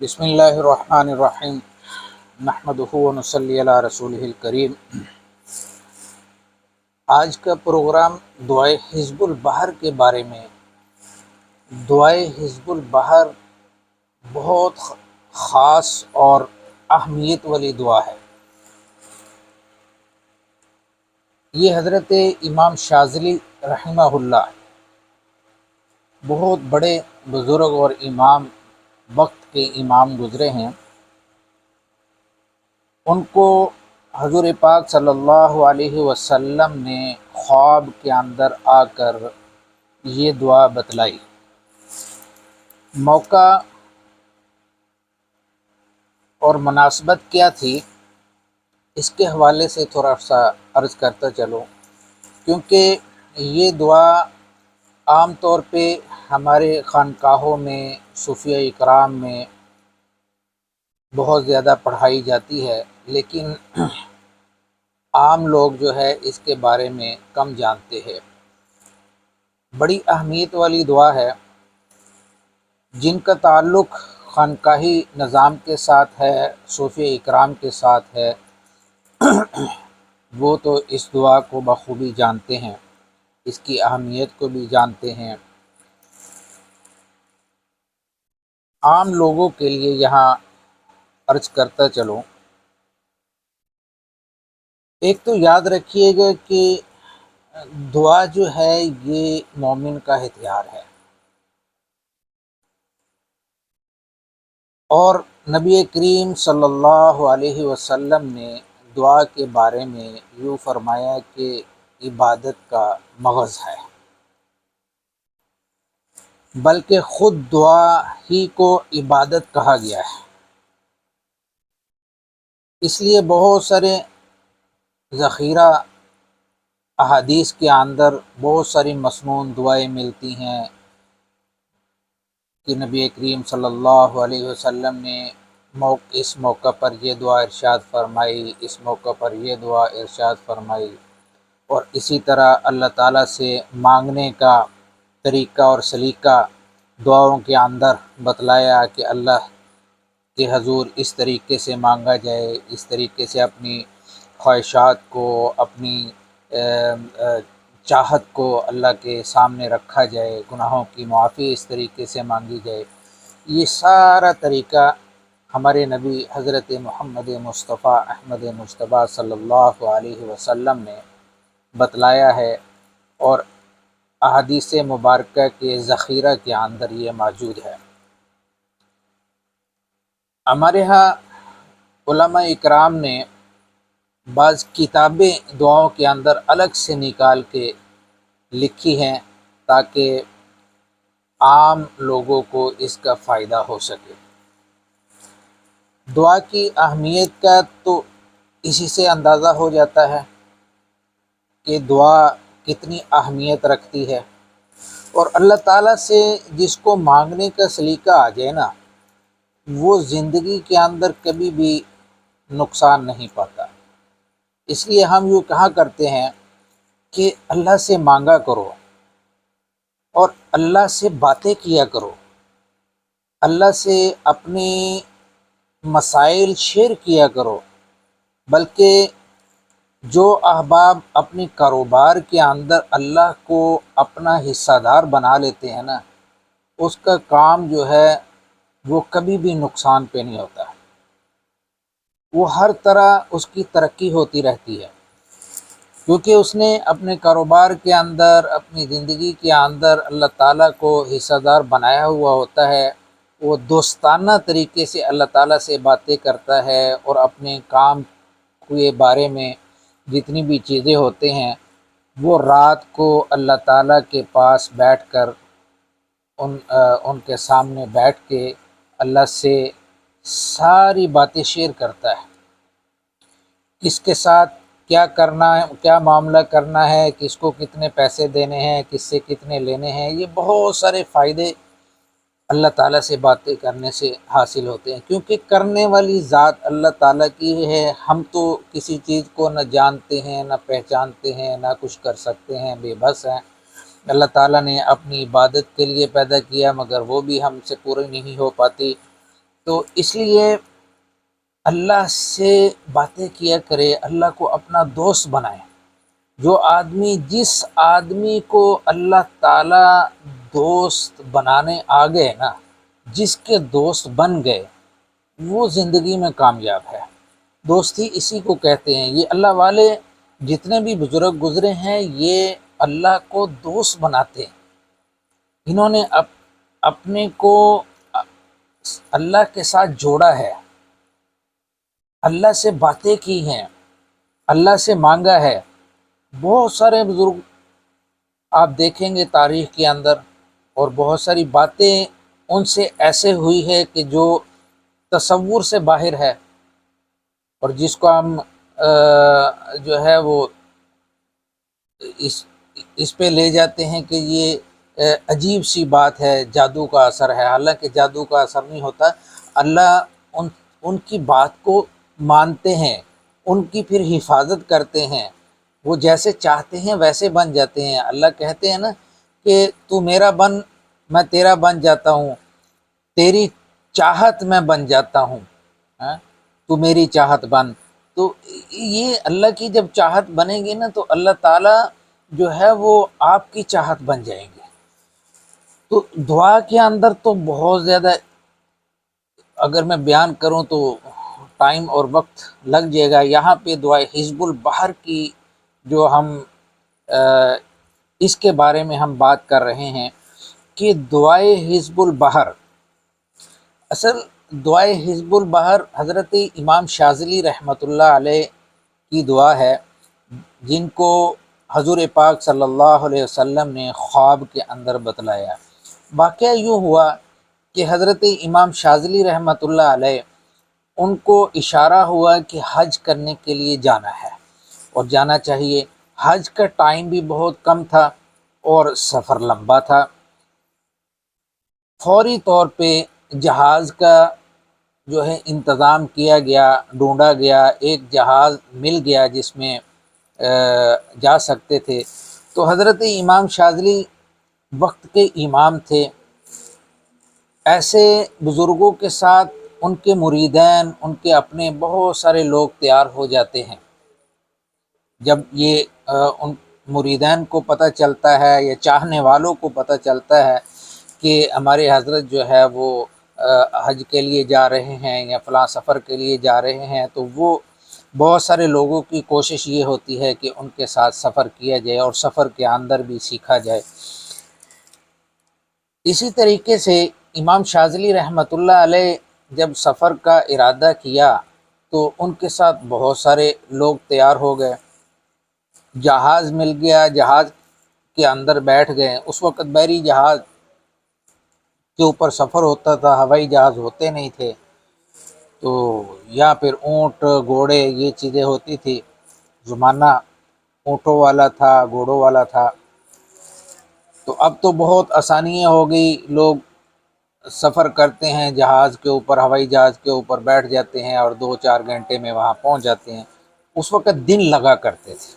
بسم اللہ الرحمن الرحیم نحمدہ و نصلی علی رسولہ الکریم۔ آج کا پروگرام دعائے حزب البحر کے بارے میں۔ دعائے حزب البحر بہت خاص اور اہمیت والی دعا ہے۔ یہ حضرت امام شاذلی رحمہ اللہ بہت بڑے بزرگ اور امام، وقت کے امام گزرے ہیں۔ ان کو حضور پاک صلی اللہ علیہ وسلم نے خواب کے اندر آ کر یہ دعا بتلائی۔ موقع اور مناسبت کیا تھی، اس کے حوالے سے تھوڑا سا عرض کرتا چلوں، کیونکہ یہ دعا عام طور پہ ہمارے خانقاہوں میں، صوفیہ اکرام میں بہت زیادہ پڑھائی جاتی ہے، لیکن عام لوگ جو ہے اس کے بارے میں کم جانتے ہیں۔ بڑی اہمیت والی دعا ہے۔ جن کا تعلق خانقاہی نظام کے ساتھ ہے، صوفیہ اکرام کے ساتھ ہے، وہ تو اس دعا کو بخوبی جانتے ہیں، اس کی اہمیت کو بھی جانتے ہیں۔ عام لوگوں کے لیے یہاں عرض کرتا چلوں۔ ایک تو یاد رکھیے گا کہ دعا جو ہے یہ مومن کا ہتھیار ہے، اور نبی کریم صلی اللہ علیہ وسلم نے دعا کے بارے میں یوں فرمایا کہ عبادت کا مغز ہے، بلکہ خود دعا ہی کو عبادت کہا گیا ہے۔ اس لیے بہت سارے ذخیرہ احادیث کے اندر بہت ساری مسنون دعائیں ملتی ہیں کہ نبی کریم صلی اللہ علیہ وسلم نے اس موقع پر یہ دعا ارشاد فرمائی، اس موقع پر یہ دعا ارشاد فرمائی، اور اسی طرح اللہ تعالیٰ سے مانگنے کا طریقہ اور سلیقہ دعاؤں کے اندر بتلایا کہ اللہ کے حضور اس طریقے سے مانگا جائے، اس طریقے سے اپنی خواہشات کو، اپنی چاہت کو اللہ کے سامنے رکھا جائے، گناہوں کی معافی اس طریقے سے مانگی جائے۔ یہ سارا طریقہ ہمارے نبی حضرت محمد مصطفیٰ احمد مجتبیٰ صلی اللہ علیہ وسلم نے بتلایا ہے، اور احادیث مبارکہ کے ذخیرہ کے اندر یہ موجود ہے۔ ہمارے ہاں علماء اکرام نے بعض کتابیں دعاؤں کے اندر الگ سے نکال کے لکھی ہیں تاکہ عام لوگوں کو اس کا فائدہ ہو سکے۔ دعا کی اہمیت کا تو اسی سے اندازہ ہو جاتا ہے کہ دعا کتنی اہمیت رکھتی ہے، اور اللہ تعالیٰ سے جس کو مانگنے کا سلیقہ آ جائے نا، وہ زندگی کے اندر کبھی بھی نقصان نہیں پاتا۔ اس لیے ہم یوں کہا کرتے ہیں کہ اللہ سے مانگا کرو، اور اللہ سے باتیں کیا کرو، اللہ سے اپنی مسائل شیئر کیا کرو، بلکہ جو احباب اپنی کاروبار کے اندر اللہ کو اپنا حصہ دار بنا لیتے ہیں نا، اس کا کام جو ہے وہ کبھی بھی نقصان پہ نہیں ہوتا، وہ ہر طرح اس کی ترقی ہوتی رہتی ہے، کیونکہ اس نے اپنے کاروبار کے اندر، اپنی زندگی کے اندر اللہ تعالیٰ کو حصہ دار بنایا ہوا ہوتا ہے۔ وہ دوستانہ طریقے سے اللہ تعالیٰ سے باتیں کرتا ہے، اور اپنے کام کے بارے میں جتنی بھی چیزیں ہوتے ہیں وہ رات کو اللہ تعالیٰ کے پاس بیٹھ کر ان کے سامنے بیٹھ کے اللہ سے ساری باتیں شیئر کرتا ہے، کس کے ساتھ کیا کرنا ہے، کیا معاملہ کرنا ہے، کس کو کتنے پیسے دینے ہیں، کس سے کتنے لینے ہیں۔ یہ بہت سارے فائدے اللہ تعالیٰ سے باتیں کرنے سے حاصل ہوتے ہیں، کیونکہ کرنے والی ذات اللہ تعالیٰ کی ہے۔ ہم تو کسی چیز کو نہ جانتے ہیں، نہ پہچانتے ہیں، نہ کچھ کر سکتے ہیں، بے بس ہیں۔ اللہ تعالیٰ نے اپنی عبادت کے لیے پیدا کیا، مگر وہ بھی ہم سے پوری نہیں ہو پاتی۔ تو اس لیے اللہ سے باتیں کیا کرے، اللہ کو اپنا دوست بنائے۔ جس آدمی کو اللہ تعالیٰ دوست بنانے آ گئے نا، جس کے دوست بن گئے، وہ زندگی میں کامیاب ہے۔ دوستی اسی کو کہتے ہیں۔ یہ اللہ والے جتنے بھی بزرگ گزرے ہیں، یہ اللہ کو دوست بناتے ہیں۔ انہوں نے اپنے کو اللہ کے ساتھ جوڑا ہے، اللہ سے باتیں کی ہیں، اللہ سے مانگا ہے۔ بہت سارے بزرگ آپ دیکھیں گے تاریخ کے اندر، اور بہت ساری باتیں ان سے ایسے ہوئی ہے کہ جو تصور سے باہر ہے، اور جس کو ہم جو ہے وہ اس پہ لے جاتے ہیں کہ یہ عجیب سی بات ہے، جادو کا اثر ہے۔ حالانکہ جادو کا اثر نہیں ہوتا، اللہ ان کی بات کو مانتے ہیں، ان کی پھر حفاظت کرتے ہیں۔ وہ جیسے چاہتے ہیں ویسے بن جاتے ہیں۔ اللہ کہتے ہیں نا کہ تو میرا بن، میں تیرا بن جاتا ہوں، تیری چاہت میں بن جاتا ہوں، تو میری چاہت بن۔ تو یہ اللہ کی جب چاہت بنے گی نا، تو اللہ تعالیٰ جو ہے وہ آپ کی چاہت بن جائیں گے۔ تو دعا کے اندر تو بہت زیادہ، اگر میں بیان کروں تو ٹائم اور وقت لگ جائے گا۔ یہاں پہ دعائے حزب البحر کی جو ہم اس کے بارے میں ہم بات کر رہے ہیں کہ دعائے حزب البحر، اصل دعائے حزب البحر حضرت امام شاذلی رحمۃ اللہ علیہ کی دعا ہے، جن کو حضور پاک صلی اللہ علیہ وسلم نے خواب کے اندر بتلایا۔ واقعہ یوں ہوا کہ حضرت امام شاذلی رحمۃ اللہ علیہ ان کو اشارہ ہوا کہ حج کرنے کے لیے جانا ہے اور جانا چاہیے۔ حج کا ٹائم بھی بہت کم تھا اور سفر لمبا تھا۔ فوری طور پہ جہاز کا جو ہے انتظام کیا گیا، ڈھونڈا گیا، ایک جہاز مل گیا جس میں جا سکتے تھے۔ تو حضرت امام شاذلی وقت کے امام تھے۔ ایسے بزرگوں کے ساتھ ان کے مریدین، ان کے اپنے بہت سارے لوگ تیار ہو جاتے ہیں۔ جب یہ ان مریدین کو پتہ چلتا ہے یا چاہنے والوں کو پتہ چلتا ہے کہ ہمارے حضرت جو ہے وہ حج کے لیے جا رہے ہیں یا فلاں سفر کے لیے جا رہے ہیں، تو وہ بہت سارے لوگوں کی کوشش یہ ہوتی ہے کہ ان کے ساتھ سفر کیا جائے اور سفر کے اندر بھی سیکھا جائے۔ اسی طریقے سے امام شاذلی رحمۃ اللہ علیہ جب سفر کا ارادہ کیا تو ان کے ساتھ بہت سارے لوگ تیار ہو گئے، جہاز مل گیا، جہاز کے اندر بیٹھ گئے۔ اس وقت بحری جہاز کے اوپر سفر ہوتا تھا، ہوائی جہاز ہوتے نہیں تھے، تو یا پھر اونٹ، گھوڑے، یہ چیزیں ہوتی تھی۔ زمانہ اونٹوں والا تھا، گھوڑوں والا تھا۔ تو اب تو بہت آسانیاں ہو گئی، لوگ سفر کرتے ہیں جہاز کے اوپر، ہوائی جہاز کے اوپر بیٹھ جاتے ہیں اور 2-4 گھنٹے میں وہاں پہنچ جاتے ہیں۔ اس وقت دن لگا کرتے تھے،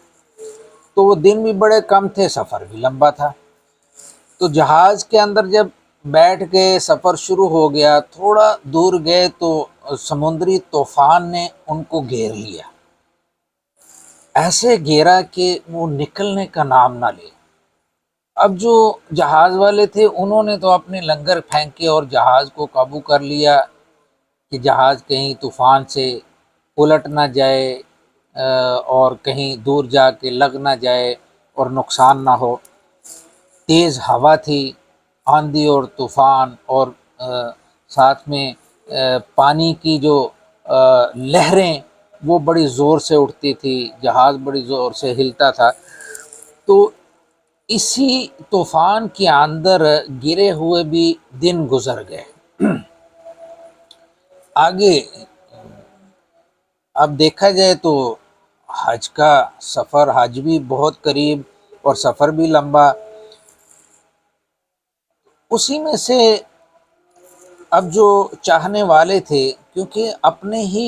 تو وہ دن بھی بڑے کم تھے، سفر بھی لمبا تھا۔ تو جہاز کے اندر جب بیٹھ گئے، سفر شروع ہو گیا، تھوڑا دور گئے تو سمندری طوفان نے ان کو گھیر لیا، ایسے گھیرا کہ وہ نکلنے کا نام نہ لے۔ اب جو جہاز والے تھے انہوں نے تو اپنے لنگر پھینکے اور جہاز کو قابو کر لیا کہ جہاز کہیں طوفان سے الٹ نہ جائے اور کہیں دور جا کے لگ نہ جائے اور نقصان نہ ہو۔ تیز ہوا تھی، آندھی اور طوفان، اور ساتھ میں پانی کی جو لہریں وہ بڑی زور سے اٹھتی تھی، جہاز بڑی زور سے ہلتا تھا۔ تو اسی طوفان کے اندر گرے ہوئے بھی دن گزر گئے۔ آگے اب دیکھا جائے تو حج کا سفر، حج بھی بہت قریب اور سفر بھی لمبا۔ اسی میں سے اب جو چاہنے والے تھے، کیونکہ اپنے ہی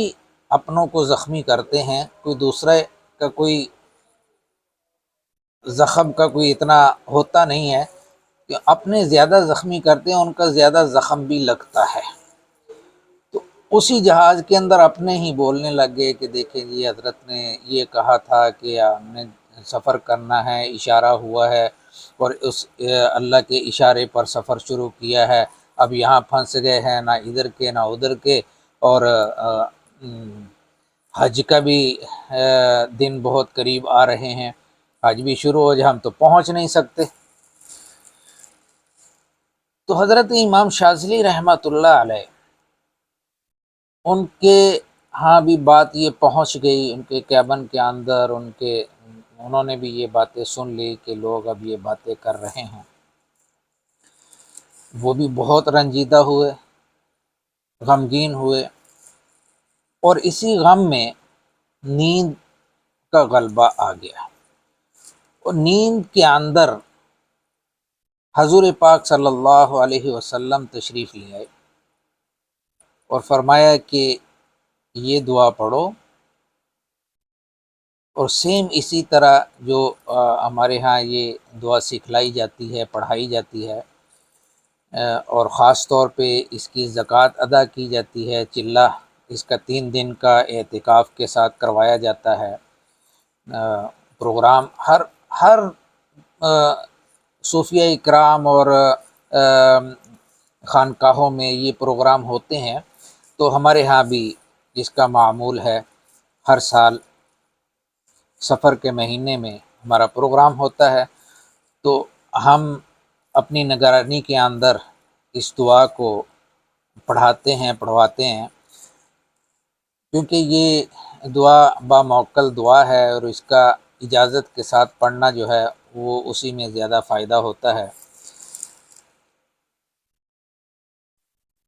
اپنوں کو زخمی کرتے ہیں، کوئی دوسرے کا کوئی زخم کا کوئی اتنا ہوتا نہیں ہے، کہ اپنے زیادہ زخمی کرتے ہیں، ان کا زیادہ زخم بھی لگتا ہے۔ اسی جہاز کے اندر اپنے ہی بولنے لگ گئے کہ دیکھیں جی حضرت نے یہ کہا تھا کہ ہم نے سفر کرنا ہے، اشارہ ہوا ہے اور اس اللہ کے اشارے پر سفر شروع کیا ہے، اب یہاں پھنس گئے ہیں، نہ ادھر کے نہ ادھر کے، اور حج کا بھی دن بہت قریب آ رہے ہیں، حج بھی شروع ہو جائے، ہم تو پہنچ نہیں سکتے۔ تو حضرت امام شاذلی رحمۃ اللہ علیہ، ان کے ہاں بھی بات یہ پہنچ گئی، ان کے کیبن کے اندر، انہوں نے بھی یہ باتیں سن لی کہ لوگ اب یہ باتیں کر رہے ہیں۔ وہ بھی بہت رنجیدہ ہوئے، غمگین ہوئے، اور اسی غم میں نیند کا غلبہ آ گیا، اور نیند کے اندر حضور پاک صلی اللہ علیہ وسلم تشریف لے آئے اور فرمایا کہ یہ دعا پڑھو، اور سیم اسی طرح جو ہمارے ہاں یہ دعا سکھلائی جاتی ہے، پڑھائی جاتی ہے، اور خاص طور پہ اس کی زکوٰۃ ادا کی جاتی ہے، چلہ اس کا 3 دن کا اعتکاف کے ساتھ کروایا جاتا ہے۔ پروگرام ہر صوفیہ اکرام اور خانقاہوں میں یہ پروگرام ہوتے ہیں، تو ہمارے ہاں بھی اس کا معمول ہے، ہر سال سفر کے مہینے میں ہمارا پروگرام ہوتا ہے، تو ہم اپنی نگرانی کے اندر اس دعا کو پڑھواتے ہیں، کیونکہ یہ دعا باموکل دعا ہے، اور اس کا اجازت کے ساتھ پڑھنا جو ہے وہ اسی میں زیادہ فائدہ ہوتا ہے۔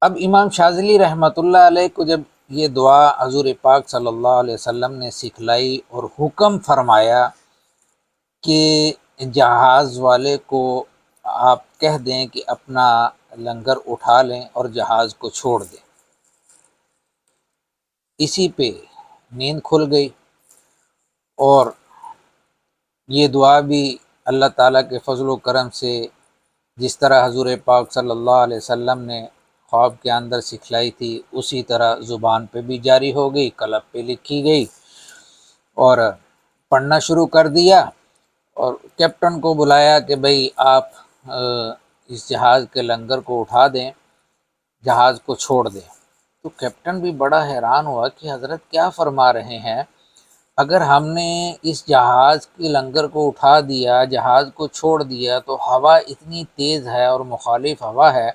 اب امام شاذلی رحمۃ اللہ علیہ کو جب یہ دعا حضور پاک صلی اللہ علیہ وسلم نے سکھلائی اور حکم فرمایا کہ جہاز والے کو آپ کہہ دیں کہ اپنا لنگر اٹھا لیں اور جہاز کو چھوڑ دیں، اسی پہ نیند کھل گئی، اور یہ دعا بھی اللہ تعالیٰ کے فضل و کرم سے جس طرح حضور پاک صلی اللہ علیہ وسلم نے خواب کے اندر سکھلائی تھی، اسی طرح زبان پہ بھی جاری ہو گئی، قلم پہ لکھی گئی، اور پڑھنا شروع کر دیا، اور کیپٹن کو بلایا کہ بھئی آپ اس جہاز کے لنگر کو اٹھا دیں، جہاز کو چھوڑ دیں۔ تو کیپٹن بھی بڑا حیران ہوا کہ حضرت کیا فرما رہے ہیں، اگر ہم نے اس جہاز کے لنگر کو اٹھا دیا، جہاز کو چھوڑ دیا، تو ہوا اتنی تیز ہے اور مخالف ہوا ہے،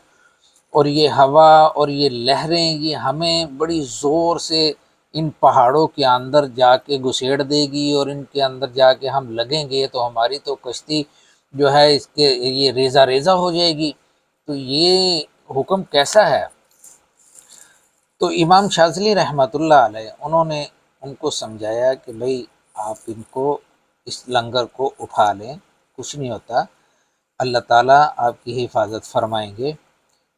اور یہ ہوا اور یہ لہریں یہ ہمیں بڑی زور سے ان پہاڑوں کے اندر جا کے گھسیڑ دے گی، اور ان کے اندر جا کے ہم لگیں گے تو ہماری تو کشتی جو ہے اس کے یہ ریزہ ریزہ ہو جائے گی، تو یہ حکم کیسا ہے؟ تو امام شاذلی رحمۃ اللہ علیہ انہوں نے ان کو سمجھایا کہ بھئی آپ ان کو اس لنگر کو اٹھا لیں، کچھ نہیں ہوتا، اللہ تعالیٰ آپ کی حفاظت فرمائیں گے،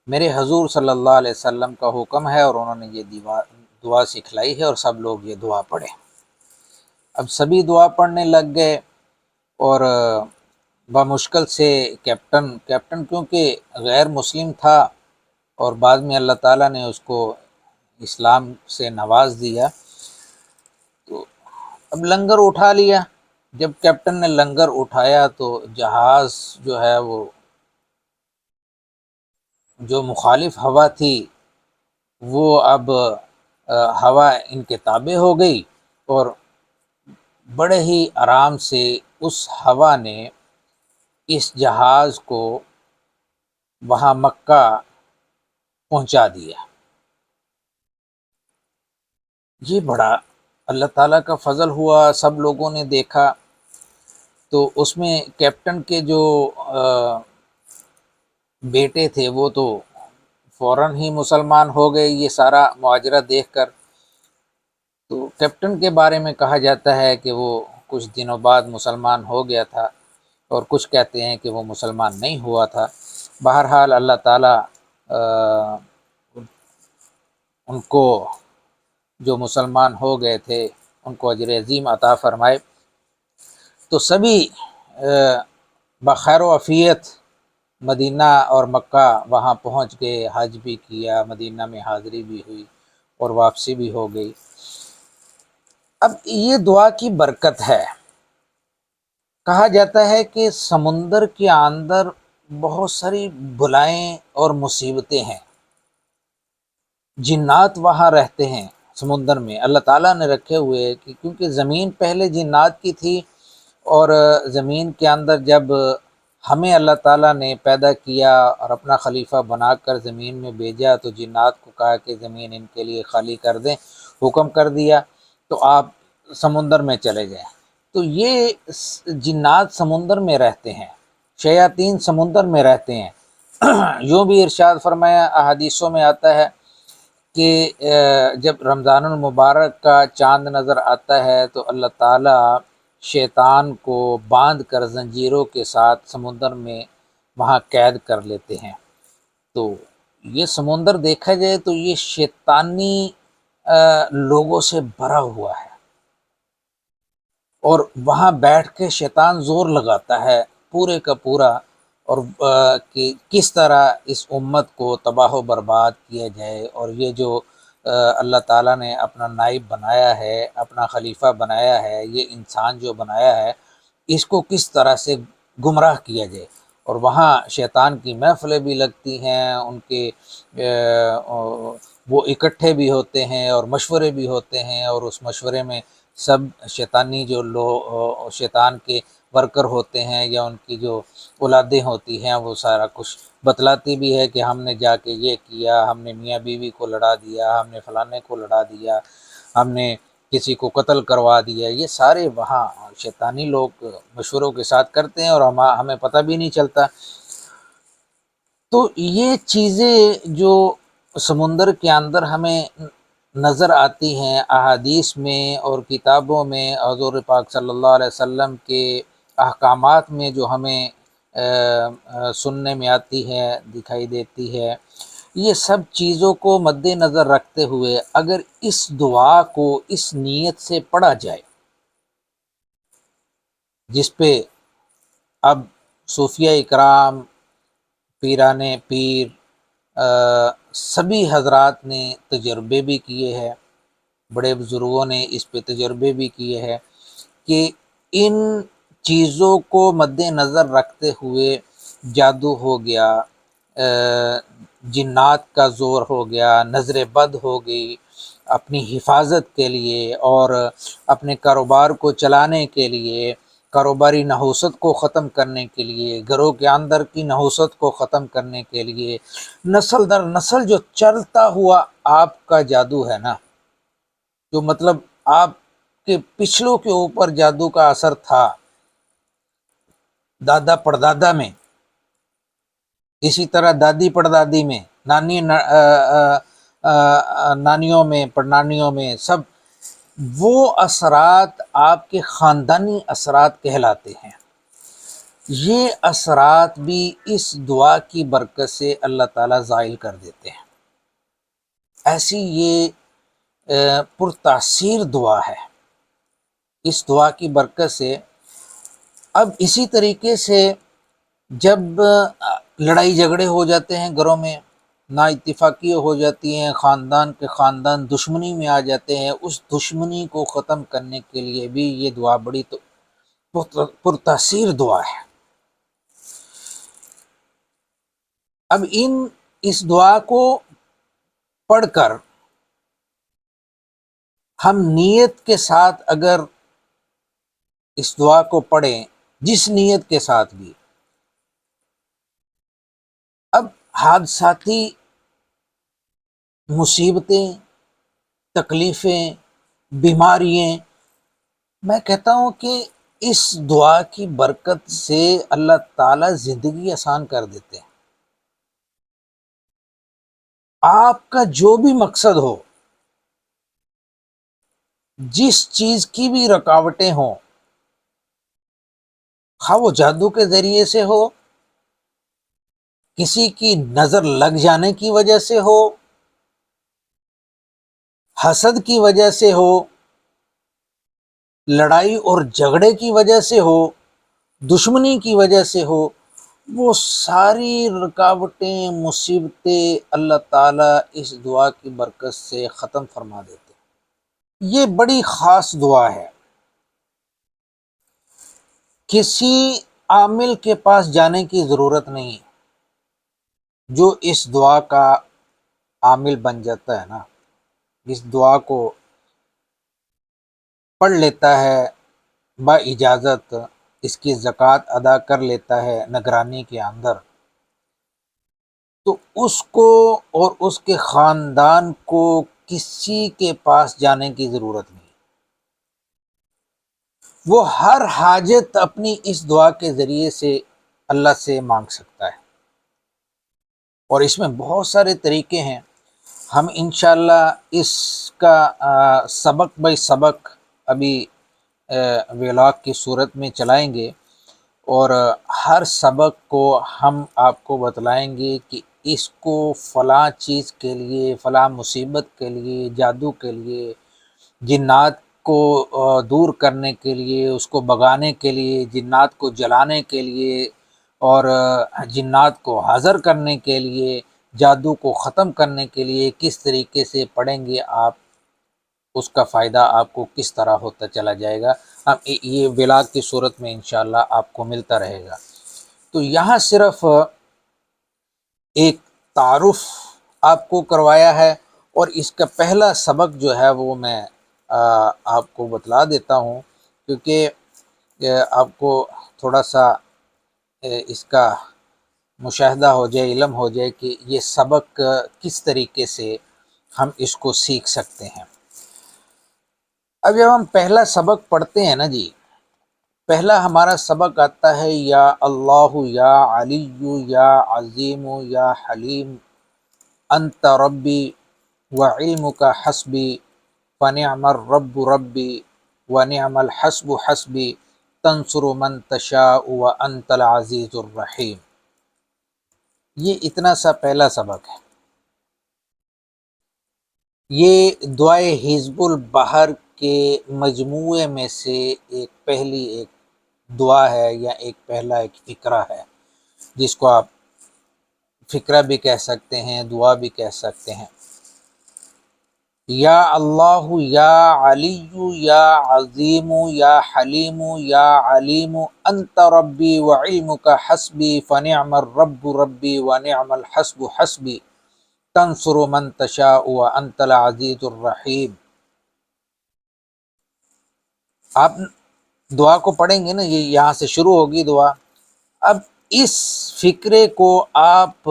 میرے حضور صلی اللہ علیہ وسلم کا حکم ہے، اور انہوں نے یہ دعا سکھلائی ہے، اور سب لوگ یہ دعا پڑھیں۔ اب سبھی دعا پڑھنے لگ گئے، اور بمشکل سے کیپٹن کیونکہ غیر مسلم تھا، اور بعد میں اللہ تعالیٰ نے اس کو اسلام سے نواز دیا، تو اب لنگر اٹھا لیا۔ جب کیپٹن نے لنگر اٹھایا تو جہاز جو ہے وہ جو مخالف ہوا تھی وہ اب ہوا ان کے تابع ہو گئی، اور بڑے ہی آرام سے اس ہوا نے اس جہاز کو وہاں مکہ پہنچا دیا۔ یہ بڑا اللہ تعالیٰ کا فضل ہوا، سب لوگوں نے دیکھا، تو اس میں کیپٹن کے جو بیٹے تھے وہ تو فوراً ہی مسلمان ہو گئے، یہ سارا ماجرا دیکھ کر۔ تو کیپٹن کے بارے میں کہا جاتا ہے کہ وہ کچھ دنوں بعد مسلمان ہو گیا تھا، اور کچھ کہتے ہیں کہ وہ مسلمان نہیں ہوا تھا۔ بہرحال اللہ تعالیٰ ان کو جو مسلمان ہو گئے تھے ان کو اجر عظیم عطا فرمائے۔ تو سبھی بخیر و عافیت مدینہ اور مکہ وہاں پہنچ گئے، حج بھی کیا، مدینہ میں حاضری بھی ہوئی، اور واپسی بھی ہو گئی۔ اب یہ دعا کی برکت ہے۔ کہا جاتا ہے کہ سمندر کے اندر بہت ساری بلائیں اور مصیبتیں ہیں، جنات وہاں رہتے ہیں سمندر میں، اللہ تعالیٰ نے رکھے ہوئے، کیونکہ زمین پہلے جنات کی تھی، اور زمین کے اندر جب ہمیں اللہ تعالیٰ نے پیدا کیا اور اپنا خلیفہ بنا کر زمین میں بھیجا، تو جنات کو کہا کہ زمین ان کے لیے خالی کر دیں، حکم کر دیا تو آپ سمندر میں چلے جائیں۔ تو یہ جنات سمندر میں رہتے ہیں، شیاطین سمندر میں رہتے ہیں۔ یوں بھی ارشاد فرمایا، احادیثوں میں آتا ہے کہ جب رمضان المبارک کا چاند نظر آتا ہے تو اللہ تعالیٰ شیطان کو باندھ کر زنجیروں کے ساتھ سمندر میں وہاں قید کر لیتے ہیں۔ تو یہ سمندر دیکھا جائے تو یہ شیطانی لوگوں سے بھرا ہوا ہے، اور وہاں بیٹھ کے شیطان زور لگاتا ہے پورے کا پورا، اور کہ کس طرح اس امت کو تباہ و برباد کیا جائے، اور یہ جو اللہ تعالیٰ نے اپنا نائب بنایا ہے، اپنا خلیفہ بنایا ہے، یہ انسان جو بنایا ہے، اس کو کس طرح سے گمراہ کیا جائے۔ اور وہاں شیطان کی محفلیں بھی لگتی ہیں، ان کے وہ اکٹھے بھی ہوتے ہیں اور مشورے بھی ہوتے ہیں، اور اس مشورے میں سب شیطانی جو شیطان کے ورکر ہوتے ہیں یا ان کی جو اولادیں ہوتی ہیں، وہ سارا کچھ بتلاتی بھی ہے کہ ہم نے جا کے یہ کیا، ہم نے میاں بیوی کو لڑا دیا، ہم نے فلانے کو لڑا دیا، ہم نے کسی کو قتل کروا دیا۔ یہ سارے وہاں شیطانی لوگ مشوروں کے ساتھ کرتے ہیں، اور ہمیں پتہ بھی نہیں چلتا۔ تو یہ چیزیں جو سمندر کے اندر ہمیں نظر آتی ہیں احادیث میں اور کتابوں میں، حضور پاک صلی اللہ علیہ وسلم کے احکامات میں جو ہمیں سننے میں آتی ہے، دکھائی دیتی ہے، یہ سب چیزوں کو مد نظر رکھتے ہوئے اگر اس دعا کو اس نیت سے پڑھا جائے، جس پہ اب صوفیہ اکرام، پیران پیر، سبھی حضرات نے تجربے بھی کیے ہیں، بڑے بزرگوں نے اس پہ تجربے بھی کیے ہیں کہ ان چیزوں کو مد نظر رکھتے ہوئے جادو ہو گیا، جنات کا زور ہو گیا، نظر بد ہو گئی، اپنی حفاظت کے لیے اور اپنے کاروبار کو چلانے کے لیے، کاروباری نحوست کو ختم کرنے کے لیے، گھروں کے اندر کی نحوست کو ختم کرنے کے لیے، نسل در نسل جو چلتا ہوا آپ کا جادو ہے نا، جو مطلب آپ کے پچھلوں کے اوپر جادو کا اثر تھا، دادا پردادا میں، اسی طرح دادی پردادی میں، نانیوں میں، پڑنانیوں میں، سب وہ اثرات آپ کے خاندانی اثرات کہلاتے ہیں۔ یہ اثرات بھی اس دعا کی برکت سے اللہ تعالیٰ زائل کر دیتے ہیں۔ ایسی یہ پرتاثیر دعا ہے۔ اس دعا کی برکت سے اب اسی طریقے سے جب لڑائی جھگڑے ہو جاتے ہیں گھروں میں، نا اتفاقیاں ہو جاتی ہیں، خاندان کے خاندان دشمنی میں آ جاتے ہیں، اس دشمنی کو ختم کرنے کے لیے بھی یہ دعا بڑی پرتاثیر دعا ہے۔ اب اس دعا کو پڑھ کر ہم نیت کے ساتھ اگر اس دعا کو پڑھیں، جس نیت کے ساتھ بھی، اب حادثاتی مصیبتیں، تکلیفیں، بیماریاں، میں کہتا ہوں کہ اس دعا کی برکت سے اللہ تعالیٰ زندگی آسان کر دیتے ہیں۔ آپ کا جو بھی مقصد ہو، جس چیز کی بھی رکاوٹیں ہوں، خواہ وہ جادو کے ذریعے سے ہو، کسی کی نظر لگ جانے کی وجہ سے ہو، حسد کی وجہ سے ہو، لڑائی اور جھگڑے کی وجہ سے ہو، دشمنی کی وجہ سے ہو، وہ ساری رکاوٹیں، مصیبتیں اللہ تعالیٰ اس دعا کی برکت سے ختم فرما دیتے ہیں۔ یہ بڑی خاص دعا ہے، کسی عامل کے پاس جانے کی ضرورت نہیں، جو اس دعا کا عامل بن جاتا ہے نا، اس دعا کو پڑھ لیتا ہے با اجازت، اس کی زکوٰۃ ادا کر لیتا ہے نگرانی کے اندر، تو اس کو اور اس کے خاندان کو کسی کے پاس جانے کی ضرورت نہیں، وہ ہر حاجت اپنی اس دعا کے ذریعے سے اللہ سے مانگ سکتا ہے۔ اور اس میں بہت سارے طریقے ہیں، ہم انشاءاللہ اس کا سبق بائی سبق ابھی ویلاگ کی صورت میں چلائیں گے، اور ہر سبق کو ہم آپ کو بتلائیں گے کہ اس کو فلاں چیز کے لیے، فلاں مصیبت کے لیے، جادو کے لیے، جنات کو دور کرنے کے لیے، اس کو بھگانے کے لیے، جنات کو جلانے کے لیے، اور جنات کو حاضر کرنے کے لیے، جادو کو ختم کرنے کے لیے کس طریقے سے پڑھیں گے آپ، اس کا فائدہ آپ کو کس طرح ہوتا چلا جائے گا، یہ ولاگ کی صورت میں انشاءاللہ آپ کو ملتا رہے گا۔ تو یہاں صرف ایک تعارف آپ کو کروایا ہے، اور اس کا پہلا سبق جو ہے وہ میں آپ کو بتلا دیتا ہوں، کیونکہ آپ کو تھوڑا سا اس کا مشاہدہ ہو جائے، علم ہو جائے کہ یہ سبق کس طریقے سے ہم اس کو سیکھ سکتے ہیں۔ اب جب ہم پہلا سبق پڑھتے ہیں نا جی، پہلا ہمارا سبق آتا ہے یا اللہ یا علی یا عظیم یا حلیم انت ربی وعلمک حسبی فنعم الرب ربی ونعم الحسب حسبی تنصر من تشاء وانت العزیز الرحیم۔ یہ اتنا سا پہلا سبق ہے۔ یہ دعائے حزب البحر کے مجموعے میں سے پہلی ایک دعا ہے، یا پہلا ایک فقرہ ہے، جس کو آپ فقرہ بھی کہہ سکتے ہیں، دعا بھی کہہ سکتے ہیں۔ یا اللہ یا علی یا عظیم یا حلیم یا علیم انت ربی وعلمک حسبی فنعم الرب ربی ونعم الحسب حسبی تنصر من تشاء وانت العزیز الرحیم۔ آپ دعا کو پڑھیں گے نا، یہ یہاں سے شروع ہوگی دعا۔ اب اس فقرے کو آپ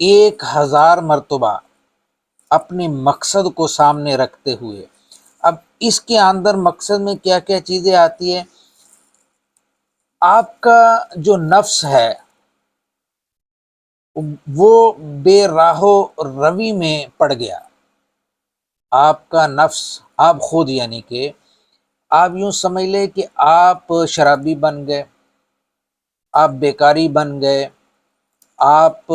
1000 مرتبہ اپنے مقصد کو سامنے رکھتے ہوئے، اب اس کے اندر مقصد میں کیا کیا چیزیں آتی ہے، آپ کا جو نفس ہے وہ بے راہ و روی میں پڑ گیا، آپ کا نفس، آپ خود، یعنی کہ آپ یوں سمجھ لیں کہ آپ شرابی بن گئے، آپ بیکاری بن گئے، آپ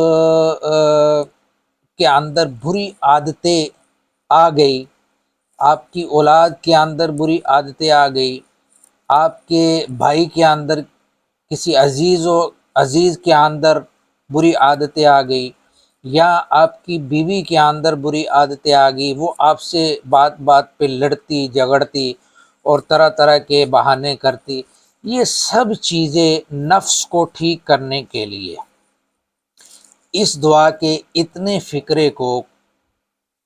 کے اندر بری عادتیں آ گئی، آپ کی اولاد کے اندر بری عادتیں آ گئی، آپ کے بھائی کے اندر، کسی عزیز کے اندر بری عادتیں آ گئی، یا آپ کی بیوی کے اندر بری عادتیں آ گئی، وہ آپ سے بات بات پہ لڑتی جھگڑتی اور طرح طرح کے بہانے کرتی۔ یہ سب چیزیں نفس کو ٹھیک کرنے کے لیے اس دعا کے اتنے فقرے کو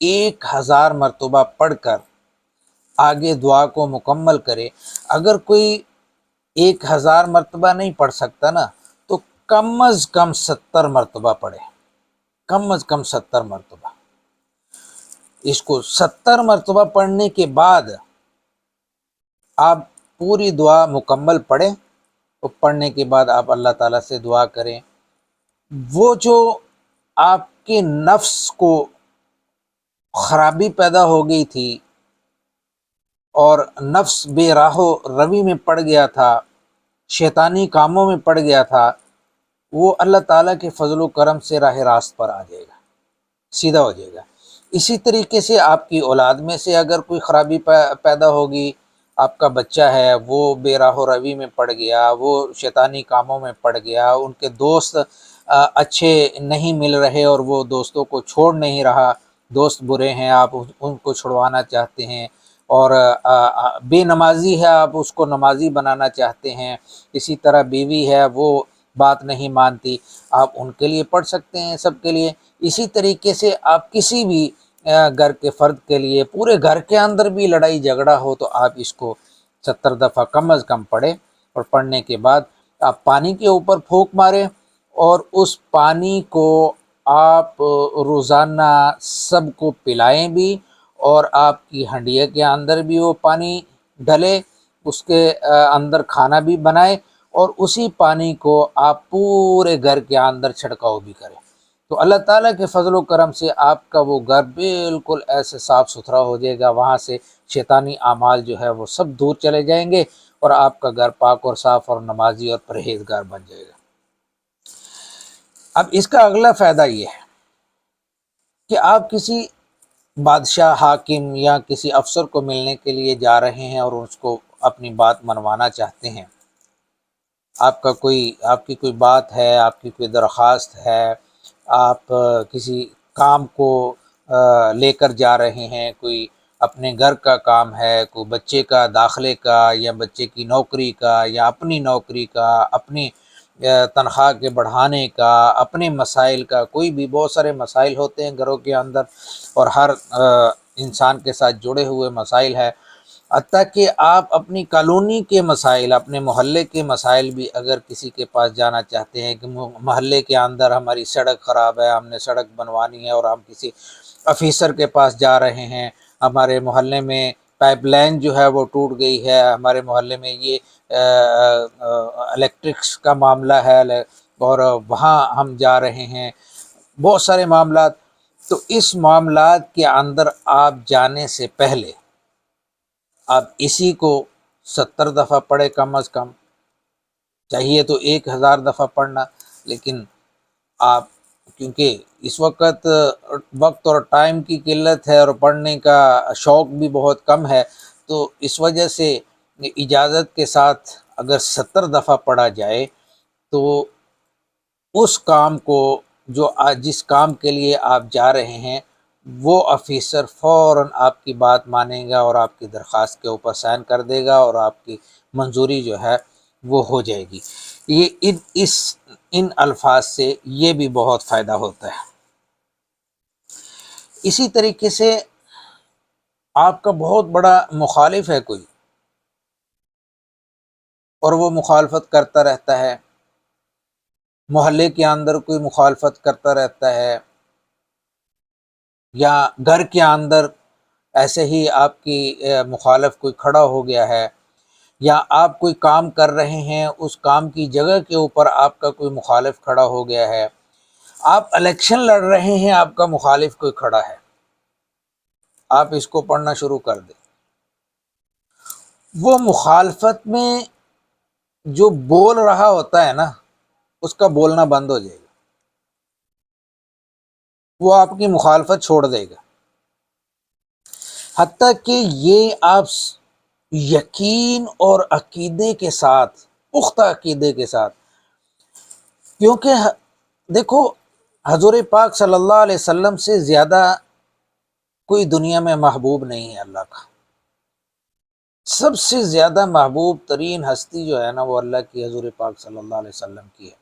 1000 مرتبہ پڑھ کر آگے دعا کو مکمل کرے۔ اگر کوئی 1000 مرتبہ نہیں پڑھ سکتا نا، تو کم از کم 70 مرتبہ پڑھے، کم از کم 70 مرتبہ۔ اس کو 70 مرتبہ پڑھنے کے بعد آپ پوری دعا مکمل پڑھیں، اور پڑھنے کے بعد آپ اللہ تعالیٰ سے دعا کریں، وہ جو آپ کے نفس کو خرابی پیدا ہو گئی تھی اور نفس بے راہ و روی میں پڑ گیا تھا، شیطانی کاموں میں پڑ گیا تھا، وہ اللہ تعالیٰ کے فضل و کرم سے راہ راست پر آ جائے گا، سیدھا ہو جائے گا۔ اسی طریقے سے آپ کی اولاد میں سے اگر کوئی خرابی پیدا ہوگی، آپ کا بچہ ہے وہ بے راہ و روی میں پڑ گیا، وہ شیطانی کاموں میں پڑ گیا، ان کے دوست اچھے نہیں مل رہے اور وہ دوستوں کو چھوڑ نہیں رہا، دوست برے ہیں، آپ ان کو چھڑوانا چاہتے ہیں، اور بے نمازی ہے، آپ اس کو نمازی بنانا چاہتے ہیں، اسی طرح بیوی ہے وہ بات نہیں مانتی، آپ ان کے لیے پڑھ سکتے ہیں، سب کے لیے۔ اسی طریقے سے آپ کسی بھی گھر کے فرد کے لیے، پورے گھر کے اندر بھی لڑائی جھگڑا ہو تو آپ اس کو 70 دفعہ کم از کم پڑھیں، اور پڑھنے کے بعد آپ پانی کے اوپر پھونک ماریں، اور اس پانی کو آپ روزانہ سب کو پلائیں بھی، اور آپ کی ہنڈیا کے اندر بھی وہ پانی ڈلے، اس کے اندر کھانا بھی بنائیں، اور اسی پانی کو آپ پورے گھر کے اندر چھڑکاؤ بھی کریں، تو اللہ تعالیٰ کے فضل و کرم سے آپ کا وہ گھر بالکل ایسے صاف ستھرا ہو جائے گا، وہاں سے شیطانی اعمال جو ہے وہ سب دور چلے جائیں گے، اور آپ کا گھر پاک اور صاف اور نمازی اور پرہیزگار بن جائے گا۔ اب اس کا اگلا فائدہ یہ ہے کہ آپ کسی بادشاہ، حاکم یا کسی افسر کو ملنے کے لیے جا رہے ہیں اور اس کو اپنی بات منوانا چاہتے ہیں، آپ کی کوئی بات ہے، آپ کی کوئی درخواست ہے، آپ کسی کام کو لے کر جا رہے ہیں، کوئی اپنے گھر کا کام ہے، کوئی بچے کا داخلے کا، یا بچے کی نوکری کا، یا اپنی نوکری کا، اپنی تنخواہ کے بڑھانے کا، اپنے مسائل کا، کوئی بھی بہت سارے مسائل ہوتے ہیں گھروں کے اندر، اور ہر انسان کے ساتھ جڑے ہوئے مسائل ہے، حتیٰ کہ آپ اپنی کالونی کے مسائل، اپنے محلے کے مسائل بھی اگر کسی کے پاس جانا چاہتے ہیں کہ محلے کے اندر ہماری سڑک خراب ہے، ہم نے سڑک بنوانی ہے، اور ہم کسی آفیسر کے پاس جا رہے ہیں، ہمارے محلے میں پائپ لائن جو ہے وہ ٹوٹ گئی ہے، ہمارے محلے میں یہ الیکٹرکس کا معاملہ ہے، اور وہاں ہم جا رہے ہیں، بہت سارے معاملات، تو اس معاملات کے اندر آپ جانے سے پہلے آپ اسی کو 70 دفعہ پڑھے کم از کم، چاہیے تو 1000 دفعہ پڑھنا، لیکن آپ کیونکہ اس وقت وقت اور ٹائم کی قلت ہے اور پڑھنے کا شوق بھی بہت کم ہے، تو اس وجہ سے اجازت کے ساتھ اگر 70 دفعہ پڑھا جائے تو اس کام کو جس کام کے لیے آپ جا رہے ہیں وہ آفیسر فوراً آپ کی بات مانے گا اور آپ کی درخواست کے اوپر سائن کر دے گا، اور آپ کی منظوری جو ہے وہ ہو جائے گی۔ یہ ان الفاظ سے یہ بھی بہت فائدہ ہوتا ہے۔ اسی طریقے سے آپ کا بہت بڑا مخالف ہے کوئی، اور وہ مخالفت کرتا رہتا ہے، محلے کے اندر کوئی مخالفت کرتا رہتا ہے، یا گھر کے اندر ایسے ہی آپ کی مخالف کوئی کھڑا ہو گیا ہے، یا آپ کوئی کام کر رہے ہیں، اس کام کی جگہ کے اوپر آپ کا کوئی مخالف کھڑا ہو گیا ہے، آپ الیکشن لڑ رہے ہیں، آپ کا مخالف کوئی کھڑا ہے، آپ اس کو پڑھنا شروع کر دیں، وہ مخالفت میں جو بول رہا ہوتا ہے نا، اس کا بولنا بند ہو جائے گا، وہ آپ کی مخالفت چھوڑ دے گا، حتیٰ کہ یہ آپ یقین اور عقیدے کے ساتھ، پختہ عقیدے کے ساتھ، کیونکہ دیکھو حضور پاک صلی اللہ علیہ وسلم سے زیادہ کوئی دنیا میں محبوب نہیں ہے اللہ کا، سب سے زیادہ محبوب ترین ہستی جو ہے نا وہ اللہ کی حضور پاک صلی اللہ علیہ وسلم کی ہے،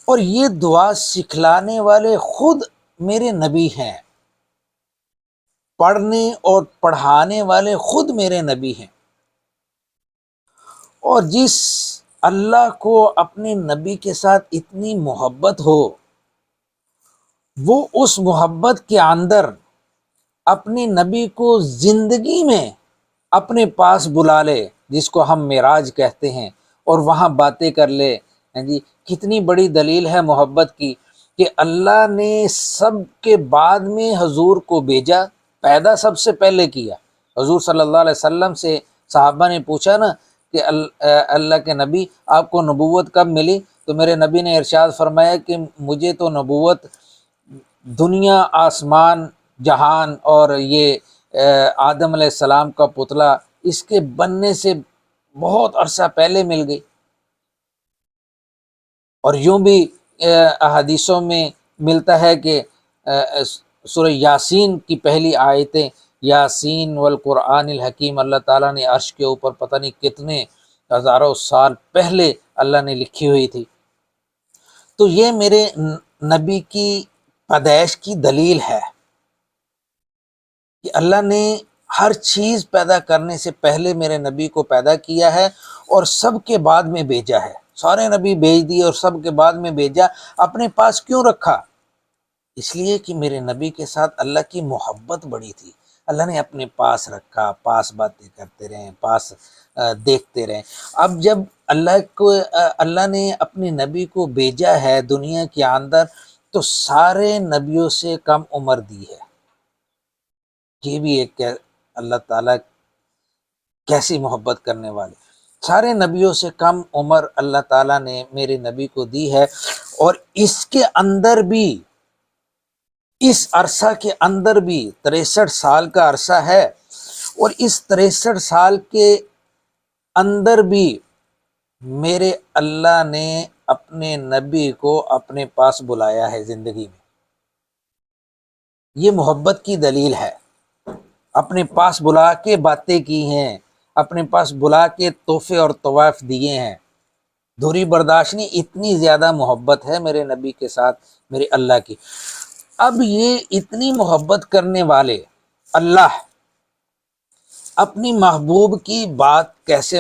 اور یہ دعا سکھلانے والے خود میرے نبی ہیں، پڑھنے اور پڑھانے والے خود میرے نبی ہیں، اور جس اللہ کو اپنے نبی کے ساتھ اتنی محبت ہو، وہ اس محبت کے اندر اپنے نبی کو زندگی میں اپنے پاس بلا لے، جس کو ہم معراج کہتے ہیں، اور وہاں باتیں کر لے، جی کتنی بڑی دلیل ہے محبت کی کہ اللہ نے سب کے بعد میں حضور کو بھیجا، پیدا سب سے پہلے کیا، حضور صلی اللہ علیہ وسلم سے صحابہ نے پوچھا نا کہ اللہ کے نبی آپ کو نبوت کب ملی، تو میرے نبی نے ارشاد فرمایا کہ مجھے تو نبوت دنیا، آسمان، جہان اور یہ آدم علیہ السلام کا پتلا اس کے بننے سے بہت عرصہ پہلے مل گئی۔ اور یوں بھی احادیثوں میں ملتا ہے کہ سورہ یاسین کی پہلی آیتیں یاسین والقرآن الحکیم اللہ تعالیٰ نے عرش کے اوپر پتہ نہیں کتنے ہزاروں سال پہلے اللہ نے لکھی ہوئی تھی۔ تو یہ میرے نبی کی پیدائش کی دلیل ہے کہ اللہ نے ہر چیز پیدا کرنے سے پہلے میرے نبی کو پیدا کیا ہے اور سب کے بعد میں بھیجا ہے۔ سارے نبی بھیج دیے اور سب کے بعد میں بھیجا، اپنے پاس کیوں رکھا؟ اس لیے کہ میرے نبی کے ساتھ اللہ کی محبت بڑی تھی، اللہ نے اپنے پاس رکھا، پاس باتیں کرتے رہیں، پاس دیکھتے رہیں۔ اب جب اللہ نے اپنے نبی کو بھیجا ہے دنیا کے اندر تو سارے نبیوں سے کم عمر دی ہے۔ یہ بھی ایک اللہ تعالیٰ کیسی محبت کرنے والے، سارے نبیوں سے کم عمر اللہ تعالیٰ نے میرے نبی کو دی ہے، اور اس کے اندر بھی، اس عرصہ کے اندر بھی 63 سال کا عرصہ ہے، اور اس 63 سال کے اندر بھی میرے اللہ نے اپنے نبی کو اپنے پاس بلایا ہے زندگی میں۔ یہ محبت کی دلیل ہے، اپنے پاس بلا کے باتیں کی ہیں، اپنے پاس بلا کے تحفے اور طواف دیے ہیں۔ دوری برداشت نہیں، اتنی زیادہ محبت ہے میرے نبی کے ساتھ میرے اللہ کی۔ اب یہ اتنی محبت کرنے والے اللہ اپنی محبوب کی بات کیسے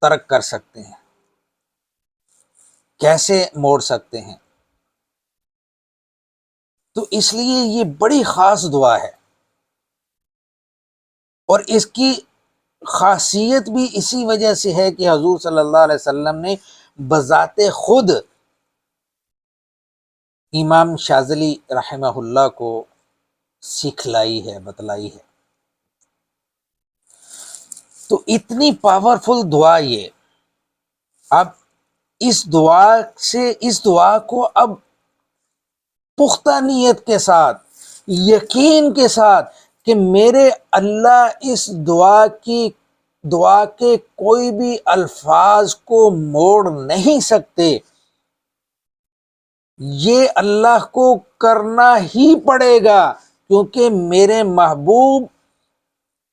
ترک کر سکتے ہیں، کیسے موڑ سکتے ہیں؟ تو اس لیے یہ بڑی خاص دعا ہے، اور اس کی خاصیت بھی اسی وجہ سے ہے کہ حضور صلی اللہ علیہ وسلم نے بذات خود امام شاذلی رحمہ اللہ کو سکھلائی ہے، بتلائی ہے۔ تو اتنی پاورفل دعا یہ، اب اس دعا کو اب پختہ نیت کے ساتھ، یقین کے ساتھ کہ میرے اللہ اس دعا کے کوئی بھی الفاظ کو موڑ نہیں سکتے، یہ اللہ کو کرنا ہی پڑے گا، کیونکہ میرے محبوب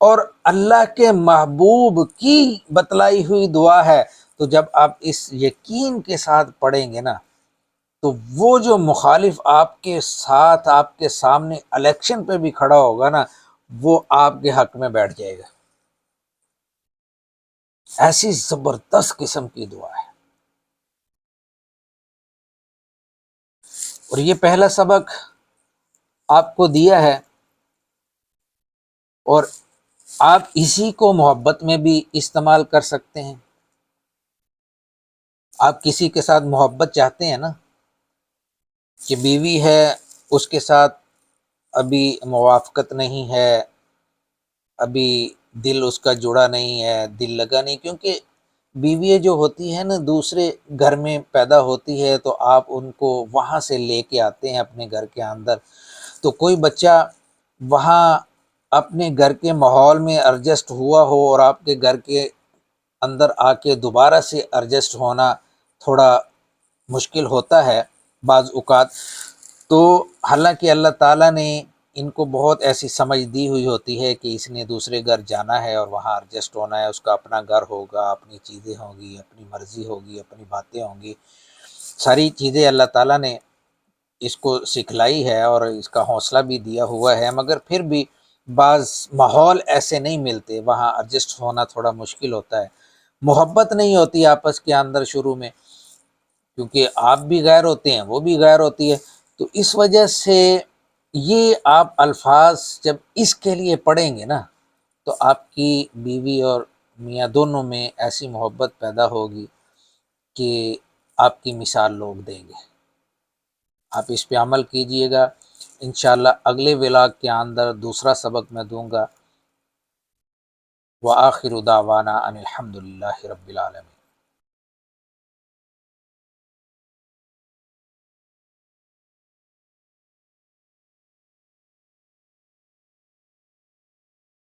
اور اللہ کے محبوب کی بتلائی ہوئی دعا ہے۔ تو جب آپ اس یقین کے ساتھ پڑھیں گے نا، تو وہ جو مخالف آپ کے ساتھ آپ کے سامنے الیکشن پہ بھی کھڑا ہوگا نا، وہ آپ کے حق میں بیٹھ جائے گا۔ ایسی زبردست قسم کی دعا ہے۔ اور یہ پہلا سبق آپ کو دیا ہے، اور آپ اسی کو محبت میں بھی استعمال کر سکتے ہیں۔ آپ کسی کے ساتھ محبت چاہتے ہیں نا، کہ بیوی ہے اس کے ساتھ ابھی موافقت نہیں ہے، ابھی دل اس کا جڑا نہیں ہے، دل لگا نہیں، کیونکہ بیوی جو ہوتی ہے نا دوسرے گھر میں پیدا ہوتی ہے، تو آپ ان کو وہاں سے لے کے آتے ہیں اپنے گھر کے اندر، تو کوئی بچہ وہاں اپنے گھر کے ماحول میں ایڈجسٹ ہوا ہو اور آپ کے گھر کے اندر آ کے دوبارہ سے ایڈجسٹ ہونا تھوڑا مشکل ہوتا ہے بعض اوقات۔ تو حالانکہ اللہ تعالیٰ نے ان کو بہت ایسی سمجھ دی ہوئی ہوتی ہے کہ اس نے دوسرے گھر جانا ہے اور وہاں ایڈجسٹ ہونا ہے، اس کا اپنا گھر ہوگا، اپنی چیزیں ہوں گی، اپنی مرضی ہوگی، اپنی باتیں ہوں گی، ساری چیزیں اللہ تعالیٰ نے اس کو سکھلائی ہے اور اس کا حوصلہ بھی دیا ہوا ہے، مگر پھر بھی بعض ماحول ایسے نہیں ملتے، وہاں ایڈجسٹ ہونا تھوڑا مشکل ہوتا ہے، محبت نہیں ہوتی آپس کے اندر شروع میں، کیونکہ آپ بھی غیر ہوتے ہیں، وہ بھی غیر ہوتی ہے۔ تو اس وجہ سے یہ آپ الفاظ جب اس کے لیے پڑھیں گے نا، تو آپ کی بیوی اور میاں دونوں میں ایسی محبت پیدا ہوگی کہ آپ کی مثال لوگ دیں گے۔ آپ اس پہ عمل کیجئے گا، انشاءاللہ اگلے ولاگ کے اندر دوسرا سبق میں دوں گا۔ وآخر دعوانا ان الحمد للہ رب العالمین۔